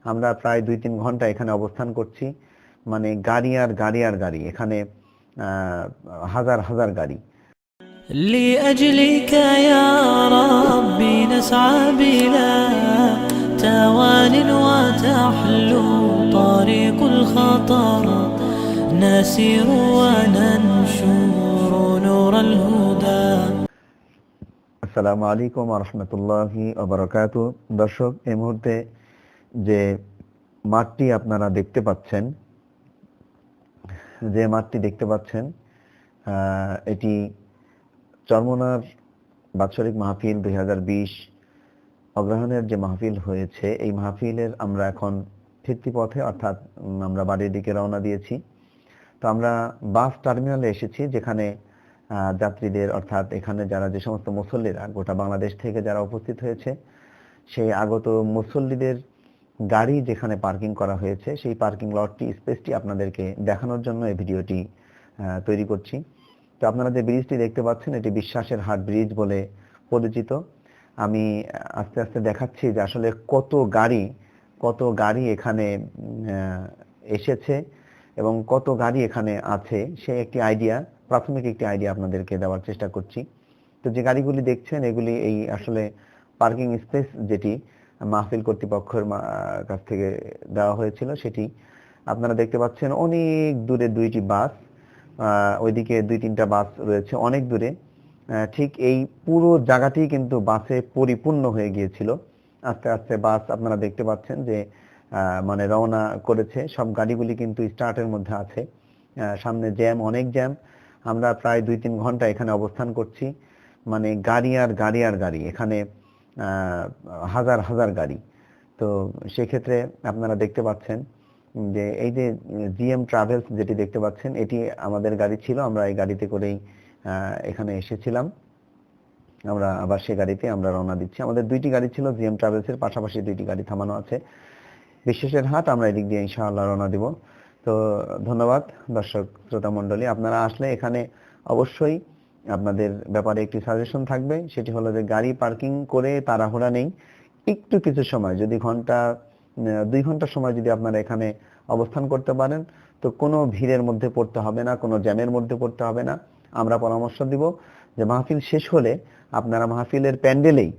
আমরা প্রায় 2-3 ঘন্টা এখানে অবস্থান করছি। মানে গাড়ি আর গাড়ি আর গাড়ি, এখানে হাজার হাজার গাড়ি। لأجلك يا ربي نسعى بلا توان وتحلو طريق الخطر نسير وننشر نور الهدى। আসসালামু আলাইকুম ওয়া রাহমাতুল্লাহি ওয়া বারাকাতুহু। দর্শক, এই মুহূর্তে যে মাঠটি আপনারা দেখতে পাচ্ছেন, এটি চরমোনার বাৎসরিক মাহফিল 2020 অগ্রহায়ণের যে মাহফিল হয়েছে, এই মাহফিলের আমরা এখন ফিরতি পথে, অর্থাৎ আমরা বাড়ির দিকে রওনা দিয়েছি। তো আমরা বাস টার্মিনালে এসেছি, যেখানে যাত্রীদের, অর্থাৎ এখানে যারা যে সমস্ত মুসল্লিরা গোটা বাংলাদেশ থেকে যারা উপস্থিত হয়েছে, সেই আগত মুসল্লিদের গাড়ি যেখানে পার্কিং করা হয়েছে, সেই পার্কিং লটটি, স্পেসটি আপনাদেরকে দেখানোর জন্য এই ভিডিওটি তৈরি করছি। তো আপনারা যে ব্রিজটি দেখতে পাচ্ছেন, এটি বিশ্বাসের হাট ব্রিজ বলে পরিচিত। আমি আস্তে আস্তে দেখাচ্ছি যে আসলে কত গাড়ি এখানে এসেছে এবং কত গাড়ি এখানে আছে, সে একটি প্রাথমিক একটি আইডিয়া আপনাদেরকে দেওয়ার চেষ্টা করছি। তো যে গাড়িগুলি দেখছেন, এগুলি এই আসলে পার্কিং স্পেস যেটি মাহফিল কর্তৃপক্ষের কাছ থেকে দেওয়া হয়েছিল, সেটি আপনারা দেখতে পাচ্ছেন। অনেক দূরে 2টি বাস, ওইদিকে 2-3টা বাস রয়েছে অনেক দূরে। ঠিক এই পুরো জায়গাটি কিন্তু বাসে পরিপূর্ণ হয়ে গিয়েছিল। আস্তে আস্তে বাস আপনারা দেখতে পাচ্ছেন যে মানে রওনা করেছে। সব গাড়িগুলি কিন্তু স্টার্টের মধ্যে আছে। সামনে অনেক জ্যাম। আমরা প্রায় 2-3 ঘন্টা এখানে অবস্থান করছি। মানে গাড়ি আর গাড়ি আর গাড়ি, এখানে হাজার হাজার গাড়ি। তো সেক্ষেত্রে আপনারা দেখতে পাচ্ছেন যে এই যে জিএম ট্রাভেলস যেটি দেখতে পাচ্ছেন, এটি আমাদের গাড়ি ছিল। আমরা এই গাড়িতে করেই এখানে এসেছিলাম। আমরা আবার সেই গাড়িতে আমরা রওনা দিচ্ছি। আমাদের 2টি গাড়ি ছিল জিএম ট্রাভেলসের, পাশাপাশি 2টি গাড়ি থামানো আছে। বিশ্বাসের হাট, আমরা এদিক দিয়ে ইনশাআল্লাহ রওনা দিব। তো ধন্যবাদ দর্শক শ্রোতা মণ্ডলী। আপনারা আসলে এখানে অবশ্যই আপনাদের ব্যাপারে একটি সাজেশন থাকবে, সেটি হলো যে গাড়ি পার্কিং করে তাড়াহুড়া নেই। একটু কিছু সময়, যদি 2 ঘন্টা সময় যদি আপনারা এখানে অবস্থান করতে পারেন, তো কোনো ভিড়ের মধ্যে পড়তে হবে না, কোনো জ্যামের মধ্যে পড়তে হবে না। আমরা পরামর্শ দিব যে মাহফিল শেষ হলে আপনারা মাহফিলের প্যান্ডেলেই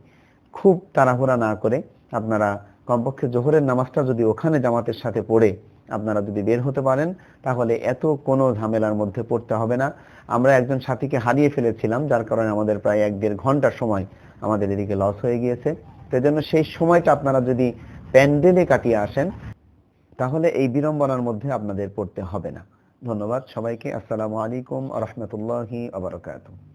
খুব তাড়াহুড়া না করে আপনারা কমপক্ষে জোহরের নামাজটা যদি ওখানে জামাতের সাথে পড়ে আপনারা যদি বের হতে পারেন, তাহলে এত কোনো ঝামেলার মধ্যে পড়তে হবে না। আমরা একজন সাথীকে হারিয়ে ফেলেছিলাম, যার কারণে আমাদের প্রায় 1-1.5 ঘন্টার সময় আমাদের এদিকে লস হয়ে গিয়েছে। সেজন্য সেই সময়টা আপনারা যদি প্যান্ডেলে কাটিয়ে আসেন, তাহলে এই বিড়ম্বনার মধ্যে আপনাদের পড়তে হবে না। ধন্যবাদ সবাইকে। আসসালামু আলাইকুম ওয়া রাহমাতুল্লাহি ওয়া বারাকাতুহু।